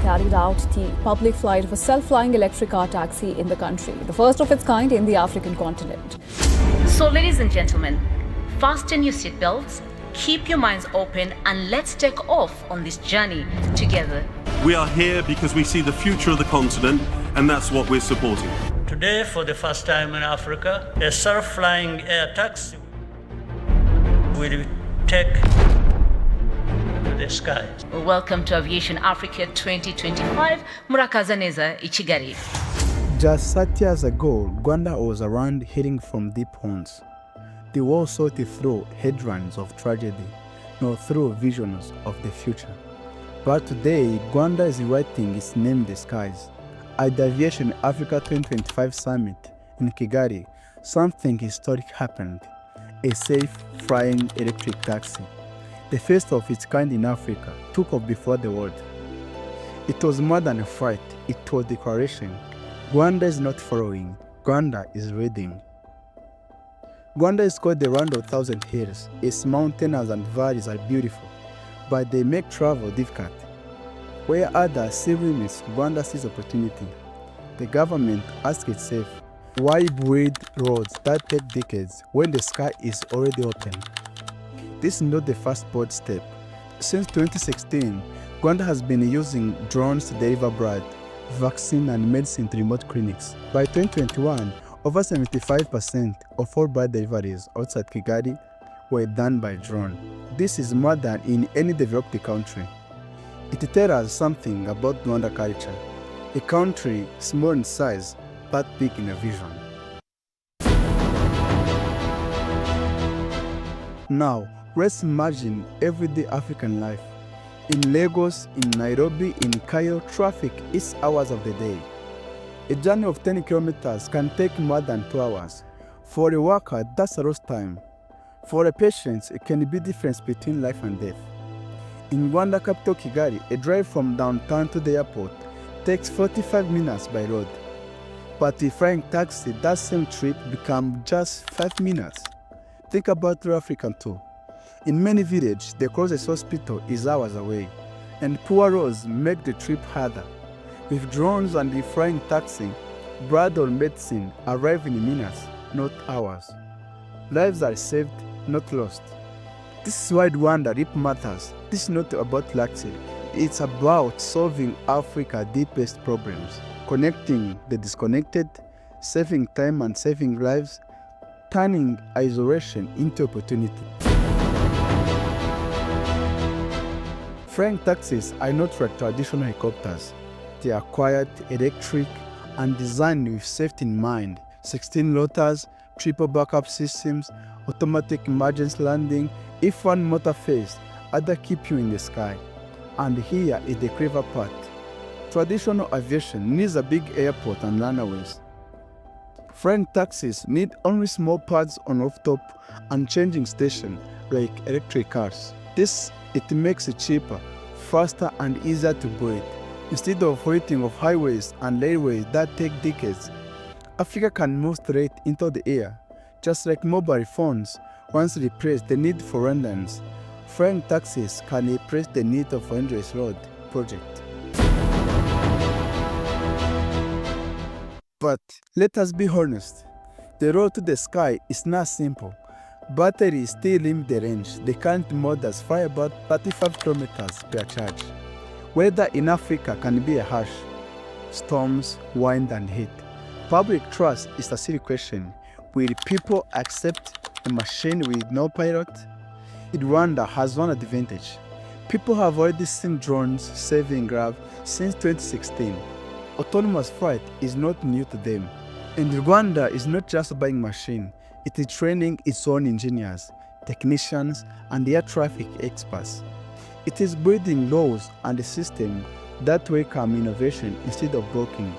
carried out the public flight of a self-flying electric car taxi in the country, the first of its kind in the African continent. So, ladies and gentlemen, fasten your seatbelts, keep your minds open, and let's take off on this journey together. We are here because we see the future of the continent, and that's what we're supporting. Today, for the first time in Africa, a self-flying air taxi will take to the skies. Welcome to Aviation Africa 2025, Murakazaneza, Kigali. Just 30 years ago, Rwanda was around heading from deep holes. The world saw it through headlines of tragedy, not through visions of the future. But today, Rwanda is writing its name in the skies. At the Aviation Africa 2025 Summit in Kigali, something historic happened. A safe, flying electric taxi, the first of its kind in Africa, took off before the world. It was more than a flight, it was a declaration. Rwanda is not following, Rwanda is leading. Rwanda is called the land of thousand hills. Its mountains and valleys are beautiful, but they make travel difficult. Where others see limits, Rwanda sees opportunity. The government asks itself, why build roads that take decades when the sky is already open? This is not the first bold step. Since 2016, Rwanda has been using drones to deliver blood, vaccine and medicine to remote clinics. By 2021, over 75% of all blood deliveries outside Kigali were done by drone. This is more than in any developed country. It tells us something about Rwanda culture. A country small in size, but big in a vision. Now, let's imagine everyday African life. In Lagos, in Nairobi, in Cairo, traffic is hours of the day. A journey of 10 kilometers can take more than 2 hours. For a worker, that's a lost time. For a patient, it can be the difference between life and death. In Rwanda capital Kigali, a drive from downtown to the airport takes 45 minutes by road. But if flying taxi, that same trip becomes just 5 minutes. Think about rural Africa too. In many villages, the closest hospital is hours away, and poor roads make the trip harder. With drones and the flying taxi, blood or medicine arrive in minutes, not hours. Lives are saved, not lost. This is why Rwanda RIP matters. This is not about luxury. It's about solving Africa's deepest problems, connecting the disconnected, saving time and saving lives, turning isolation into opportunity. Flying taxis are not like traditional helicopters. They are quiet, electric, and designed with safety in mind. 16 rotors, triple backup systems, automatic emergency landing. If one motor fails, others keep you in the sky. And here is the clever part. Traditional aviation needs a big airport and runways. Flying taxis need only small pads on rooftop and changing station like electric cars. It makes it cheaper, faster and easier to build. Instead of waiting of highways and railways that take decades, Africa can move straight into the air. Just like mobile phones once replaced the need for landlines, flying taxis can replace the need of endless road project. But let us be honest, the road to the sky is not simple. Batteries still limit the range. They can't models fly about 35 kilometers per charge. Weather in Africa can be harsh. Storms, wind and heat. Public trust is a serious question. Will people accept a machine with no pilot? Rwanda has one advantage. People have already seen drones saving lives since 2016. Autonomous flight is not new to them. And Rwanda is not just buying machine. It is training its own engineers, technicians, and air traffic experts. It is building laws and a system that welcome innovation instead of blocking.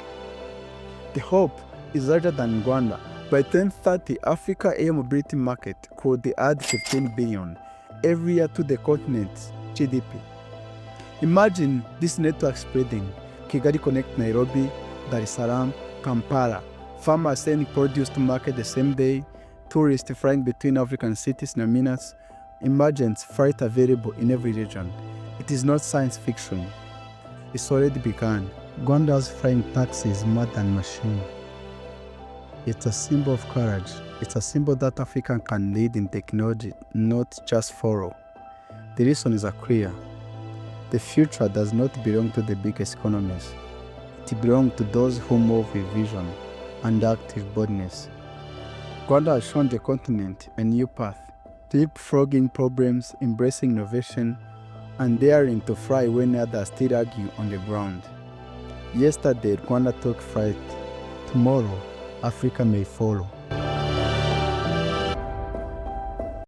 The hope is larger than Rwanda. By 2030, Africa air mobility market could add 15 billion every year to the continent's GDP. Imagine this network spreading. Kigali connect Nairobi, Dar es Salaam, Kampala. Farmers sending produce to market the same day. Tourists flying between African cities in minutes. Emergent flight available in every region. It is not science fiction. It's already begun. Rwanda's flying taxi is more than machine. It's a symbol of courage. It's a symbol that Africa can lead in technology, not just follow. The reason is clear. The future does not belong to the biggest economies. It belongs to those who move with vision and active boldness. Rwanda has shown the continent a new path, leapfrogging problems, embracing innovation, and daring to fly when others still argue on the ground. Yesterday, Rwanda took flight. Tomorrow, Africa may follow.